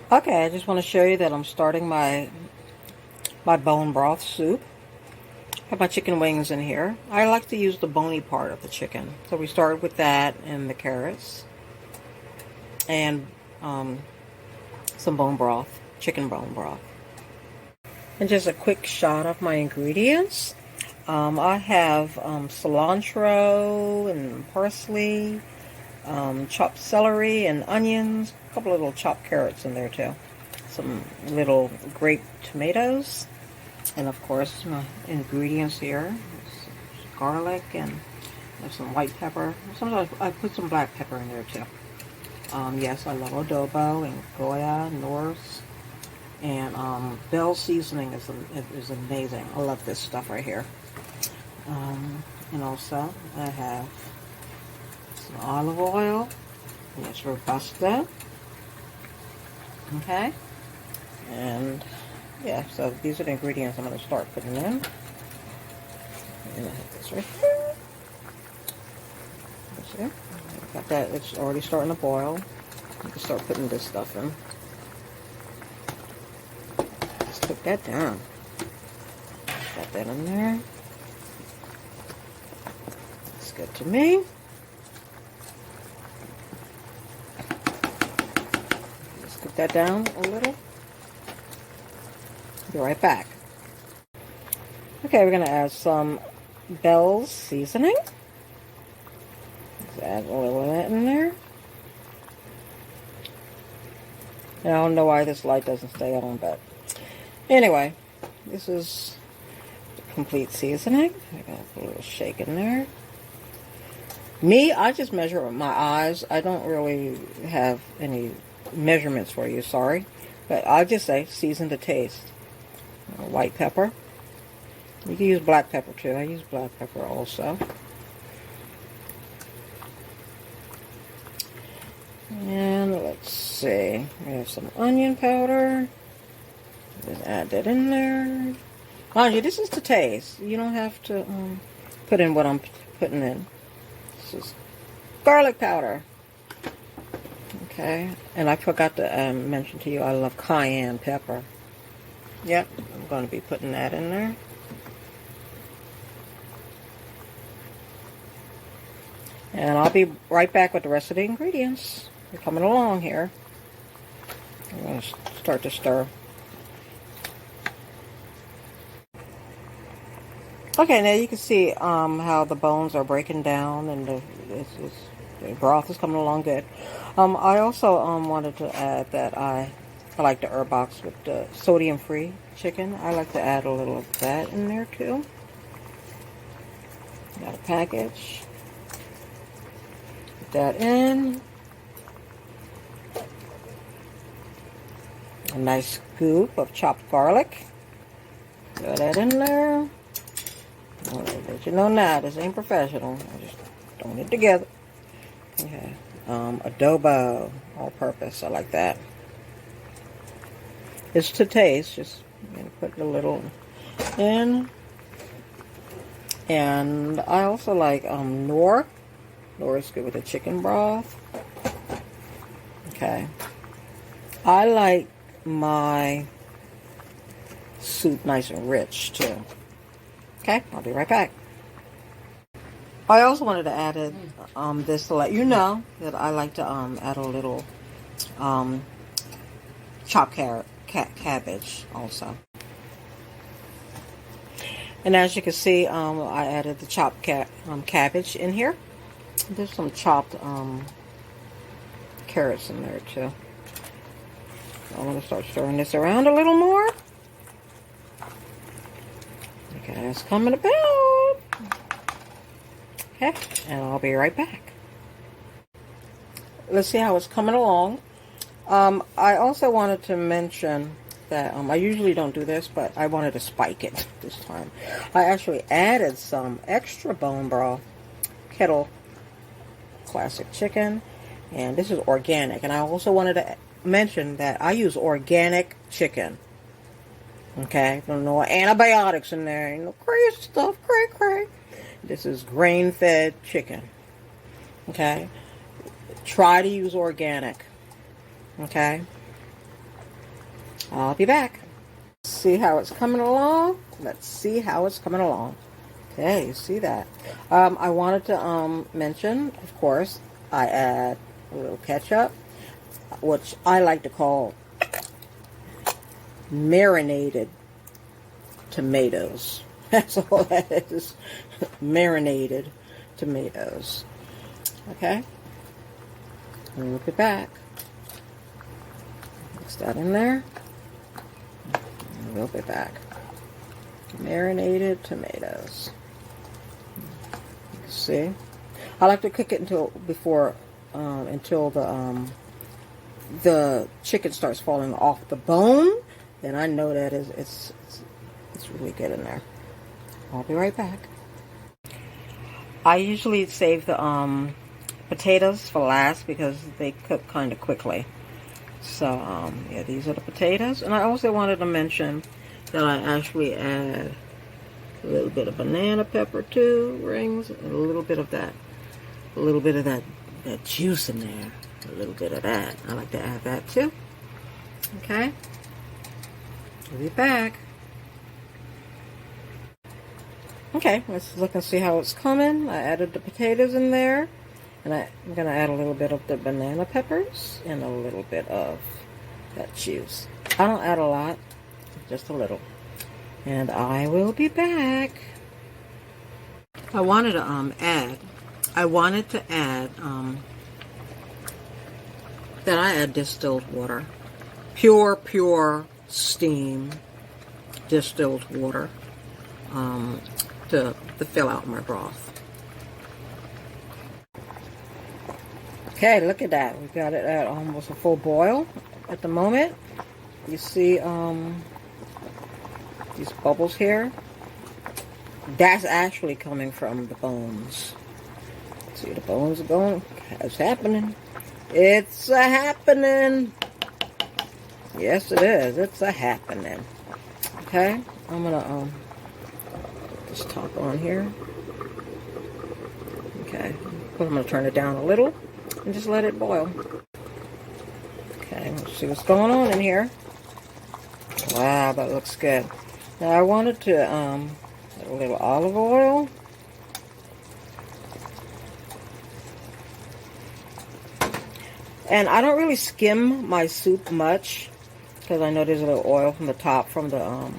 Okay, I just want to show you that I'm starting my bone broth soup. I have my chicken wings in here. I like to use the bony part of the chicken. So we started with that and the carrots and some bone broth, chicken bone broth. And just a quick shot of my ingredients. I have cilantro and parsley, chopped celery and onions, a couple of little chopped carrots in there too. Some little grape tomatoes, and of course my ingredients here. Garlic and some white pepper. Sometimes I put some black pepper in there too. Yes, I love adobo and Goya, Norse, and Bell seasoning is amazing. I love this stuff right here. And also I have some olive oil, and it's Robusta. Okay, and yeah, so these are the ingredients I'm going to start putting in. And I have this right here. See? Got that, it's already starting to boil. You can start putting this stuff in. Let's cook that down. Got that in there. That's good to me. Let's cook that down a little. Be right back. Okay, we're going to add some Bell's seasoning. Let's add a little of that in there. And I don't know why this light doesn't stay on, but anyway, this is the complete seasoning. I got a little shake in there. Me, I just measure with my eyes. I don't really have any measurements for you, sorry. But I'll just say season to taste. White pepper. You can use black pepper too. I use black pepper also. And let's see. We have some onion powder. Just add that in there. Mind you, this is to taste. You don't have to put in what I'm putting in. This is garlic powder. Okay. And I forgot to mention to you, I love cayenne pepper. Yep, I'm going to be putting that in there. And I'll be right back with the rest of the ingredients. We're coming along here. I'm going to start to stir. Okay, now you can see how the bones are breaking down and the broth is coming along good. I also wanted to add that I like the herb box with the sodium-free chicken. I like to add a little of that in there too. Got a package. Put that in. A nice scoop of chopped garlic. Throw that in there. Let you know now, this ain't professional. I just throwing it together. Okay. Adobo, all purpose. I like that. It's to taste. Just put a little in. And I also like Knorr. Knorr is good with the chicken broth. Okay. I like my soup nice and rich too. Okay, I'll be right back. I also wanted to add this to let you know that I like to add a little chopped cabbage also. And as you can see, I added the chopped cabbage in here. There's some chopped carrots in there too. I'm going to start stirring this around a little more. Okay, it's coming about. Okay, and I'll be right back. Let's see how it's coming along. I also wanted to mention that I usually don't do this, but I wanted to spike it this time. I actually added some extra bone broth, kettle classic chicken, and this is organic. And I also wanted to mention that I use organic chicken. Okay, no antibiotics in there, ain't no crazy stuff, cray. This is grain-fed chicken. Okay, try to use organic. Okay, I'll be back. See how it's coming along? Let's see how it's coming along. Okay, you see that. I wanted to mention, of course, I add a little ketchup, which I like to call marinated tomatoes. That's all that is. Marinated tomatoes. Okay? And we'll be back. Mix that in there. And we'll be back. Marinated tomatoes. See? I like to cook it until the chicken starts falling off the bone. Then I know that it's really good in there. I'll be right back. I usually save the potatoes for last because they cook kind of quickly. So yeah, these are the potatoes. And I also wanted to mention that I actually add a little bit of banana pepper too, rings, and a little bit of that juice in there. A little bit of that. I like to add that too. Okay. We'll be back. Okay, let's look and see how it's coming. I added the potatoes in there. And I'm going to add a little bit of the banana peppers and a little bit of that juice. I don't add a lot, just a little. And I will be back. I wanted to add that I add distilled water. Pure steam distilled water to fill out my broth. Okay, look at that. We got it at almost a full boil at the moment. You see these bubbles here? That's actually coming from the bones. See, the bones are going. It's happening. It's a happening. Yes, it is. It's a happening. Okay, I'm gonna put this top on here. Okay, I'm gonna turn it down a little and just let it boil. Okay, let's see what's going on in here. Wow, that looks good. Now I wanted to add a little olive oil. And I don't really skim my soup much because I know there's a little oil from the top from the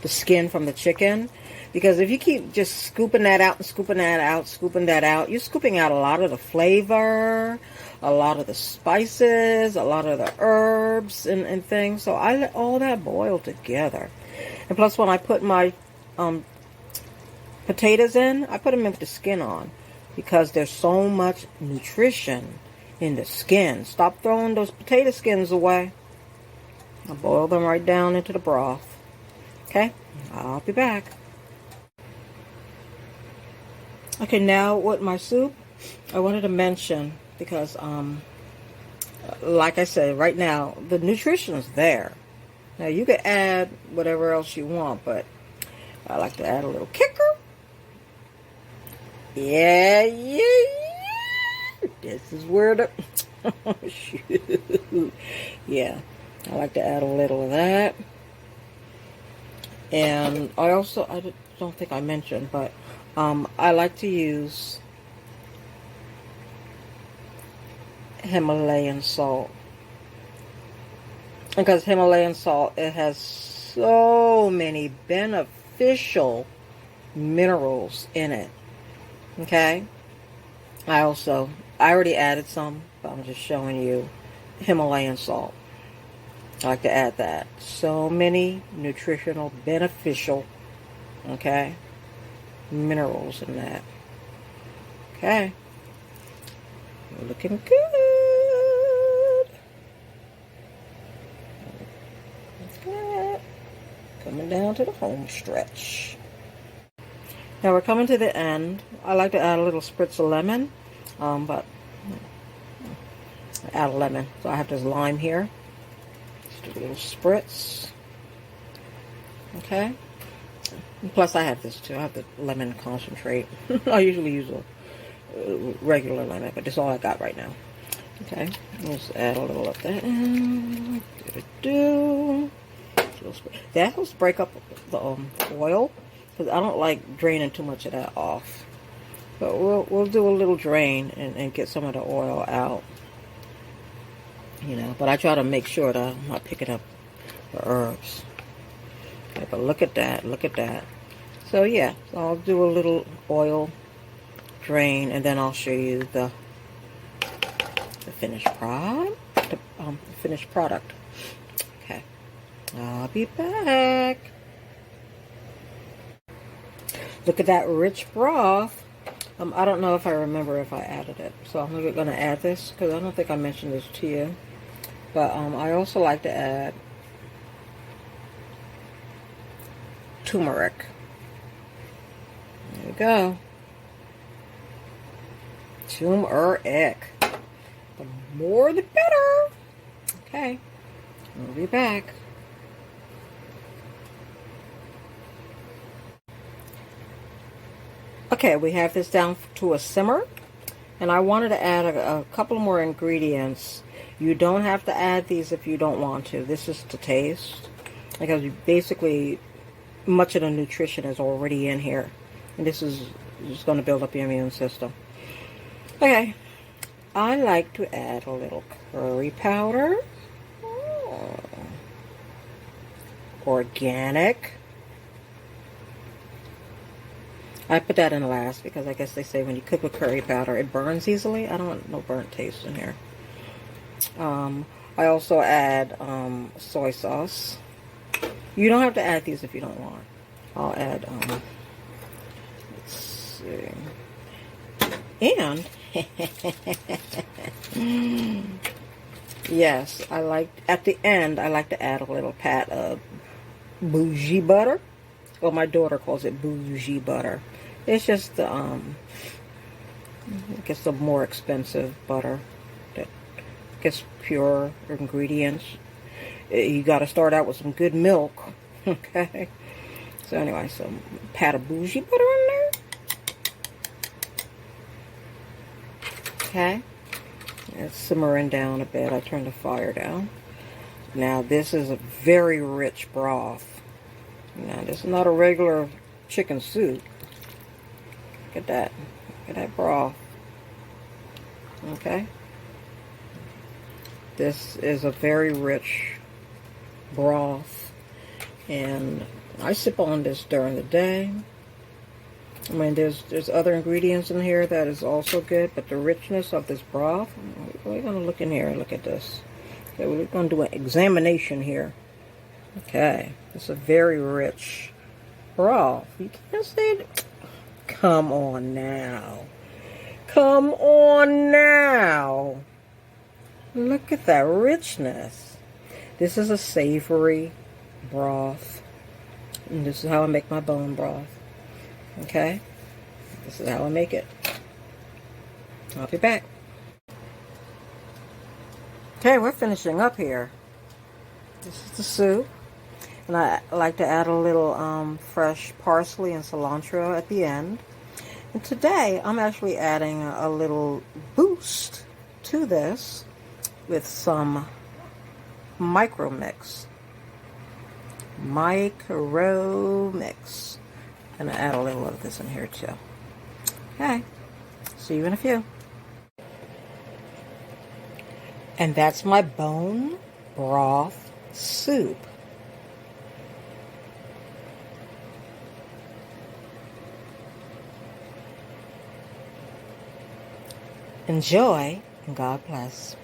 skin from the chicken. Because if you keep just scooping that out and scooping that out, scooping that out, you're scooping out a lot of the flavor, a lot of the spices, a lot of the herbs and things. So I let all that boil together. And plus when I put my potatoes in, I put them in with the skin on. Because there's so much nutrition in the skin. Stop throwing those potato skins away. I'll boil them right down into the broth. Okay, I'll be back. Okay, now with my soup, I wanted to mention, because, like I said, right now, the nutrition is there. Now, you could add whatever else you want, but I like to add a little kicker. Yeah. This is where the... Shoot. Yeah, I like to add a little of that. And I don't think I mentioned, but I like to use Himalayan salt. Because Himalayan salt, it has so many beneficial minerals in it. Okay? I already added some, but I'm just showing you Himalayan salt. I like to add that. So many nutritional, beneficial, okay, minerals in that. Okay. We're looking good. Okay. Coming down to the home stretch. Now we're coming to the end. I like to add a little spritz of lemon, but add a lemon. So I have this lime here. Just a little spritz. Okay. And plus I have this too. I have the lemon concentrate. I usually use a regular lemon, but this is all I got right now. Okay, let's add a little of that in. Do. That helps break up the oil, because I don't like draining too much of that off. But we'll do a little drain and get some of the oil out. You know, but I try to make sure that I'm not picking up the herbs. Okay, but look at that, look at that. So yeah, so I'll do a little oil drain, and then I'll show you the finished product. The finished product. Okay, I'll be back. Look at that rich broth. I don't know if I remember if I added it, so I'm going to add this because I don't think I mentioned this to you. But I also like to add turmeric. There we go. Turmeric. The more the better. Okay. We'll be back. Okay, we have this down to a simmer. And I wanted to add a couple more ingredients. You don't have to add these if you don't want to. This is to taste. Because basically, much of the nutrition is already in here. And this is just going to build up your immune system. Okay. I like to add a little curry powder. Organic. I put that in last because I guess they say when you cook with curry powder, it burns easily. I don't want no burnt taste in here. I also add soy sauce. You don't have to add these if you don't want. I'll add, let's see. And, yes, at the end, I like to add a little pat of bougie butter. Well, my daughter calls it bougie butter. It's just, I guess, the more expensive butter that gets pure ingredients. You got to start out with some good milk, okay? So anyway, so pat of bougie butter in there. Okay, it's simmering down a bit. I turned the fire down. Now this is a very rich broth. Now this is not a regular chicken soup. Look at that. Look at that broth. Okay. This is a very rich broth. And I sip on this during the day. I mean, there's other ingredients in here that is also good, but the richness of this broth, we're going to look in here and look at this. Okay, we're going to do an examination here. Okay, it's a very rich broth. You can't say it. Come on now. Come on now. Look at that richness. This is a savory broth. And this is how I make my bone broth. Okay? This is how I make it. I'll be back. Okay, we're finishing up here. This is the soup. And I like to add a little fresh parsley and cilantro at the end. And today, I'm actually adding a little boost to this with some micro mix. Micro mix. I'm going to add a little of this in here too. Okay, see you in a few. And that's my bone broth soup. Enjoy, and God bless.